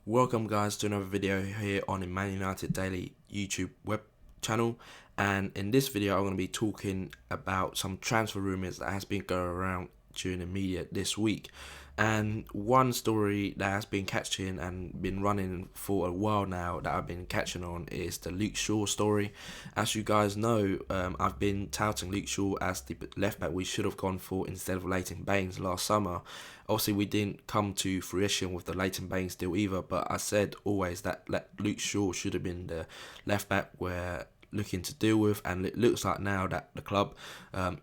Welcome guys to another video here on the ManUnitedDaily YouTube web channel, and in this video I'm going to be talking about some transfer rumours that has been going around during the media this week. And one story that has been catching and been running for a while now that I've been catching on is the Luke Shaw story. As you guys know, I've been touting Luke Shaw as the left back we should have gone for instead of Leighton Baines last summer. Obviously, we didn't come to fruition with the Leighton Baines deal either, but I said always that Luke Shaw should have been the left back we're looking to deal with, and it looks like now that the club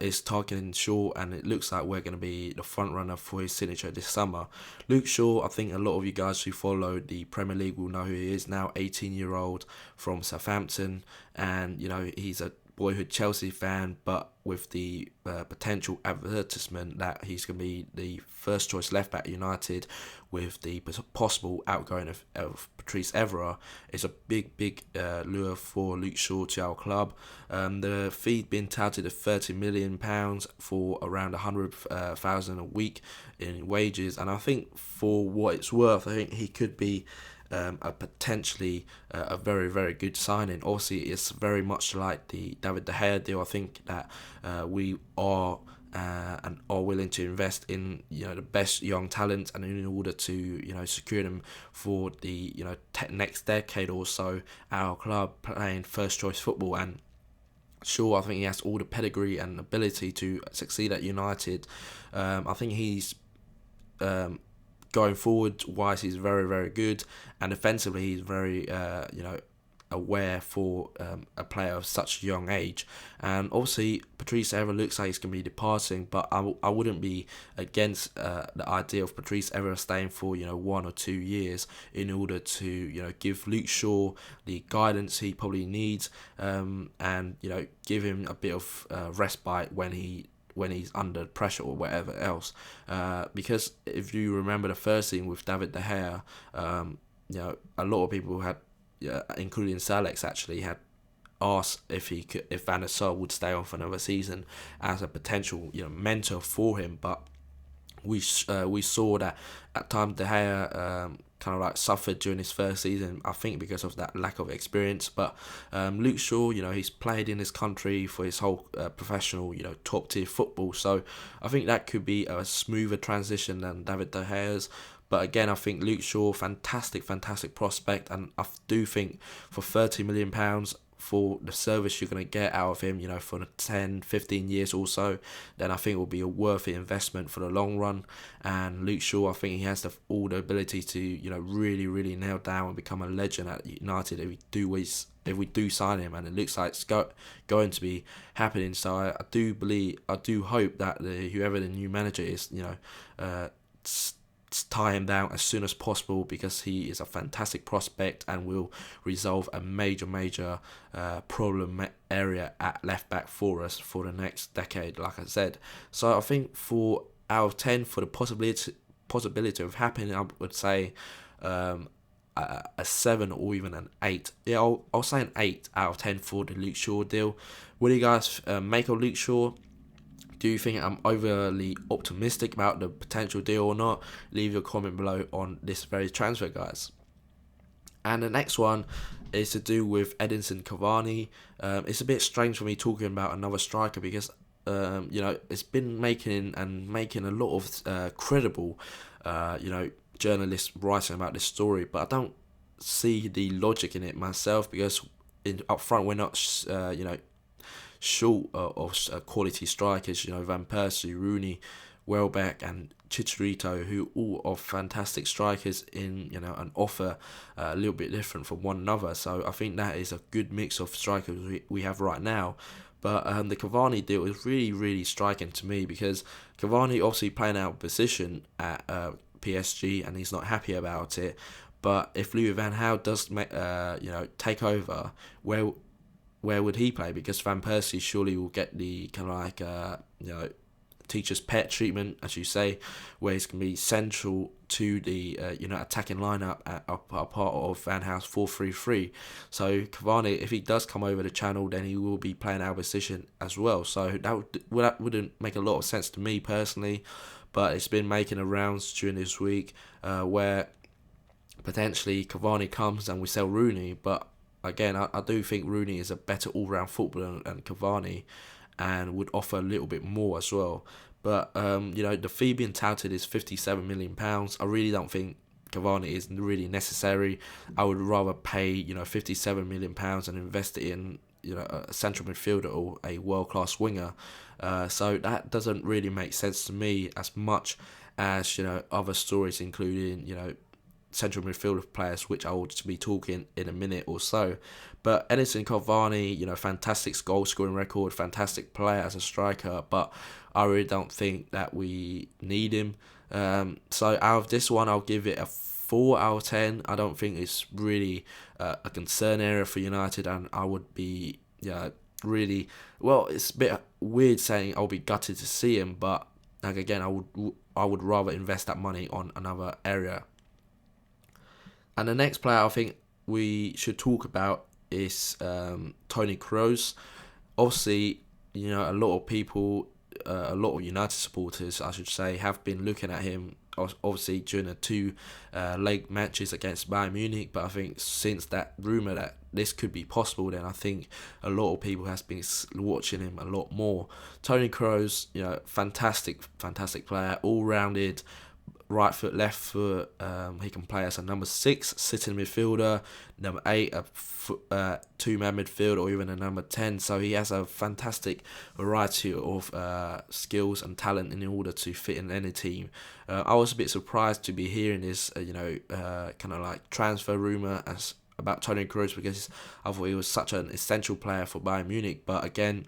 is targeting Shaw, and it looks like we're going to be the front runner for his signature this summer. Luke Shaw, I think a lot of you guys who follow the Premier League will know who he is now. 18-year-old from Southampton, and he's a boyhood Chelsea fan, but with the potential advertisement that he's going to be the first choice left back at United, with the possible outgoing of Patrice Evra, is a big lure for Luke Shaw to our club. The fee being touted at £30 million for around 100,000 a week in wages, and I think for what it's worth, I think he could be a potentially a very good signing. Obviously, it's very much like the David De Gea deal. I think that we are and are willing to invest in the best young talent, and in order to secure them for the next decade or so, our club playing first choice football. And sure, I think he has all the pedigree and ability to succeed at United. I think he's going forward wise, he's very good, and defensively he's very aware for a player of such a young age. And obviously Patrice Evra looks like he's going to be departing, but I wouldn't be against the idea of Patrice Evra staying for 1 or 2 years in order to give Luke Shaw the guidance he probably needs, and give him a bit of respite when he's under pressure or whatever else. Because if you remember the first scene with David De Gea, a lot of people had, including Salex actually, had asked if Van der Sar would stay on for another season as a potential mentor for him. But we saw that at times De Gea kind of like suffered during his first season, I think because of that lack of experience. But Luke Shaw, he's played in his country for his whole professional, top tier football. So I think that could be a smoother transition than David De Gea's. But again, I think Luke Shaw, fantastic prospect, and I do think for £30 million for the service you're going to get out of him, for 10-15 years or so, then I think it will be a worthy investment for the long run. And Luke Shaw, I think he has all the ability to really nail down and become a legend at United if we do sign him, and it looks like it's going to be happening. So I do hope that whoever the new manager is, tie him down as soon as possible, because he is a fantastic prospect and will resolve a major problem area at left back for us for the next decade, like I said. So I think for out of 10, for the possibility of happening, I would say a 7 or even an 8. Yeah, I'll say an 8 out of 10 for the Luke Shaw deal. What do you guys make of Luke Shaw? Do you think I'm overly optimistic about the potential deal or not? Leave your comment below on this very transfer, guys. And the next one is to do with Edinson Cavani. It's a bit strange for me talking about another striker, because it's been making a lot of credible journalists writing about this story, but I don't see the logic in it myself, because up front we're not short of quality strikers. Van Persie, Rooney, Welbeck and Chicharito, who all are fantastic strikers in an offer a little bit different from one another. So I think that is a good mix of strikers we have right now. But the Cavani deal is really striking to me, because Cavani obviously playing out of position at PSG and he's not happy about it. But if Louis van Gaal does take over, where would he play? Because Van Persie surely will get the kind of like teacher's pet treatment, as you say, where he's going to be central to the attacking lineup at a part of Van Gaal's 4-3-3. So Cavani, if he does come over the channel, then he will be playing our position as well. So that wouldn't make a lot of sense to me personally, but it's been making the rounds during this week where potentially Cavani comes and we sell Rooney. But again, I do think Rooney is a better all-round footballer than Cavani, and would offer a little bit more as well. But the fee being touted is £57 million. I really don't think Cavani is really necessary. I would rather pay £57 million and invest it in a central midfielder or a world-class winger. So that doesn't really make sense to me as much as other stories, including central midfielder players, which I will be talking in a minute or so. But Edinson Cavani, fantastic goal scoring record, fantastic player as a striker, but I really don't think that we need him. So out of this one, I'll give it a 4 out of 10. I don't think it's really a concern area for United, and I would be really, well, it's a bit weird saying I'll be gutted to see him, but like again, I would rather invest that money on another area. And the next player I think we should talk about is Toni Kroos. Obviously, a lot of people, a lot of United supporters, I should say, have been looking at him, obviously, during the two leg matches against Bayern Munich. But I think since that rumour that this could be possible, then I think a lot of people has been watching him a lot more. Toni Kroos, fantastic player, all-rounded, right foot, left foot. He can play as a number 6 sitting midfielder, number 8 a two-man midfield, or even a number 10. So he has a fantastic variety of skills and talent in order to fit in any team. I was a bit surprised to be hearing this, kind of like transfer rumour about Toni Kroos, because I thought he was such an essential player for Bayern Munich. But again,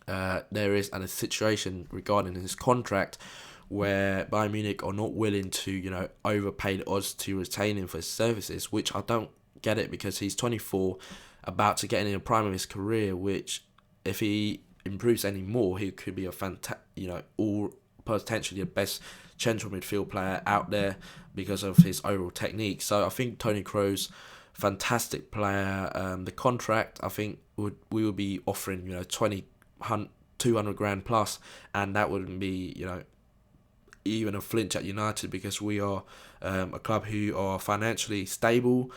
there is a situation regarding his contract where Bayern Munich are not willing to, overpay the odds to retain him for his services, which I don't get it, because he's 24, about to get in the prime of his career, which if he improves any more, he could be a all potentially the best central midfield player out there because of his overall technique. So I think Toni Kroos, fantastic player. The contract, I think we would be offering 200 grand plus, and that wouldn't be even a flinch at United, because we are a club who are financially stable,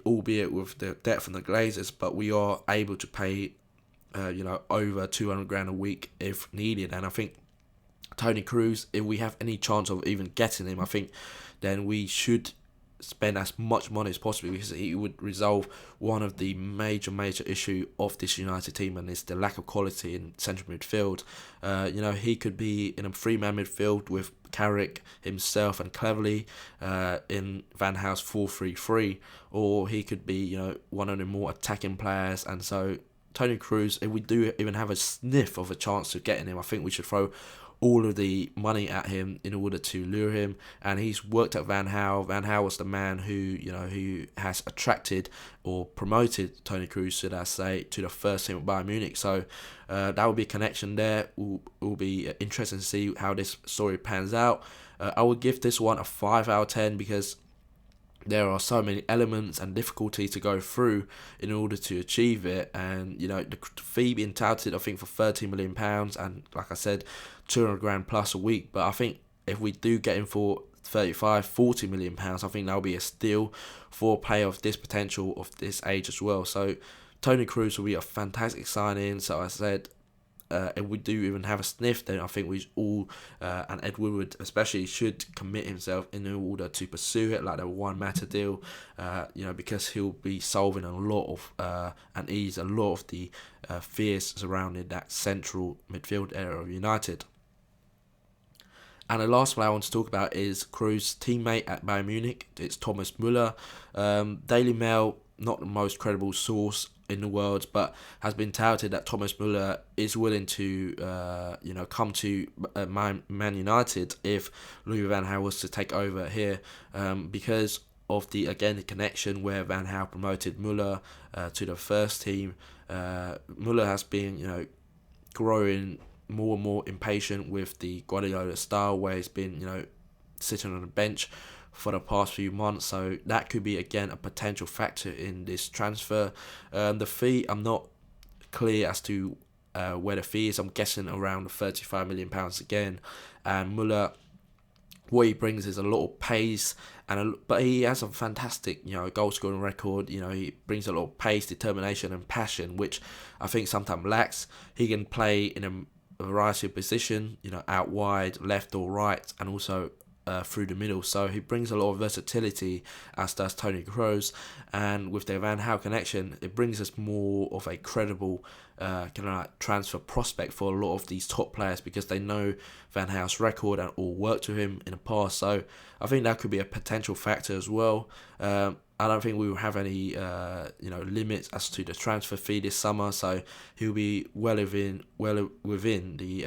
albeit with the debt from the Glazers, but we are able to pay over 200 grand a week if needed. And I think Toni Kroos, if we have any chance of even getting him, I think then we should spend as much money as possible, because he would resolve one of the major issue of this United team, and it's the lack of quality in central midfield. He could be in a 3-man midfield with Carrick himself and Cleverley in Van Gaal's 4-3-3, or he could be one of the more attacking players. And so Toni Kroos, if we do even have a sniff of a chance of getting him, I think we should throw all of the money at him in order to lure him. And he's worked at Van Gaal. Van Gaal was the man who has attracted or promoted Toni Kroos, should I say, to the first team at Bayern Munich. So that will be a connection there. Will be interesting to see how this story pans out. I would give this one a 5 out of 10, because there are so many elements and difficulties to go through in order to achieve it. And the fee being touted, I think, for £13 million, and like I said, 200 grand plus a week. But I think if we do get him for 35-40 million pounds, I think that'll be a steal for a player of this potential, of this age as well. So Toni Kroos will be a fantastic signing. So I said, if we do even have a sniff, then I think we all, and Ed Woodward especially, should commit himself in order to pursue it, like the Juan Mata deal, because he'll be solving a lot of, and ease a lot of the fears surrounding that central midfield area of United. And the last player I want to talk about is Kroos' teammate at Bayern Munich. It's Thomas Muller. Daily Mail, not the most credible source in the world, but has been touted that Thomas Muller is willing to, come to Man United if Louis van Gaal was to take over here, because of the connection where Van Gaal promoted Muller to the first team. Muller has been, growing more and more impatient with the Guardiola style, where he's been, sitting on the bench for the past few months. So that could be again a potential factor in this transfer. The fee, I'm not clear as to where the fee is. I'm guessing around £35 million again. And Muller what he brings is a lot of pace, but he has a fantastic, goal scoring record. He brings a lot of pace, determination, and passion, which I think sometimes lacks. He can play in a variety of position, out wide, left or right, and also through the middle. So he brings a lot of versatility, as does Toni Kroos. And with their Van Gaal connection, it brings us more of a credible transfer prospect for a lot of these top players, because they know Van Gaal's record and all worked with him in the past. So I think that could be a potential factor as well. I don't think we will have any limits as to the transfer fee this summer, so he'll be well within the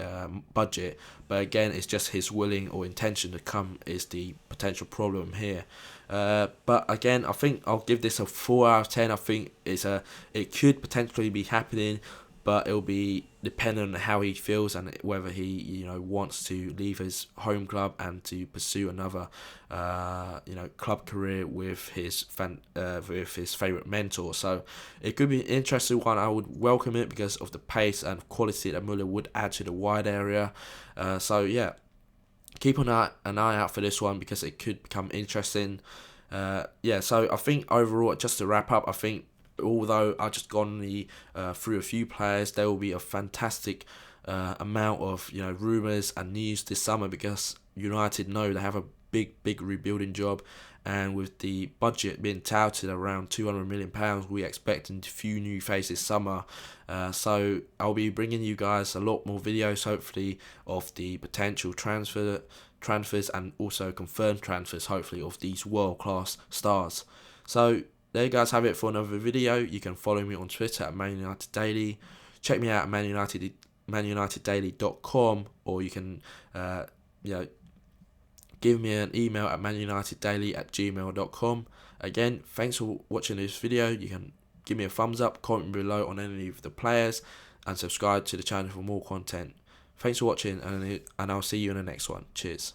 budget. But again, it's just his willing or intention to come is the potential problem here. But again, I think I'll give this a 4 out of 10. I think it could potentially be happening, but it'll be dependent on how he feels and whether he wants to leave his home club and to pursue another club career with his favourite mentor. So it could be an interesting one. I would welcome it because of the pace and quality that Muller would add to the wide area. So yeah, keep an eye out for this one because it could become interesting. So I think overall, just to wrap up, I think although I just gone through a few players, there will be a fantastic amount of rumours and news this summer, because United know they have a big rebuilding job, and with the budget being touted around £200 million, we expect a few new faces this summer. So I'll be bringing you guys a lot more videos, hopefully, of the potential transfers and also confirmed transfers, hopefully, of these world-class stars. So there you guys have it for another video. You can follow me on Twitter at ManUnitedDaily. Check me out at ManUnitedDaily.com, or you can give me an email at ManUnitedDaily@gmail.com. Again, thanks for watching this video. You can give me a thumbs up, comment below on any of the players, and subscribe to the channel for more content. Thanks for watching, and I'll see you in the next one. Cheers.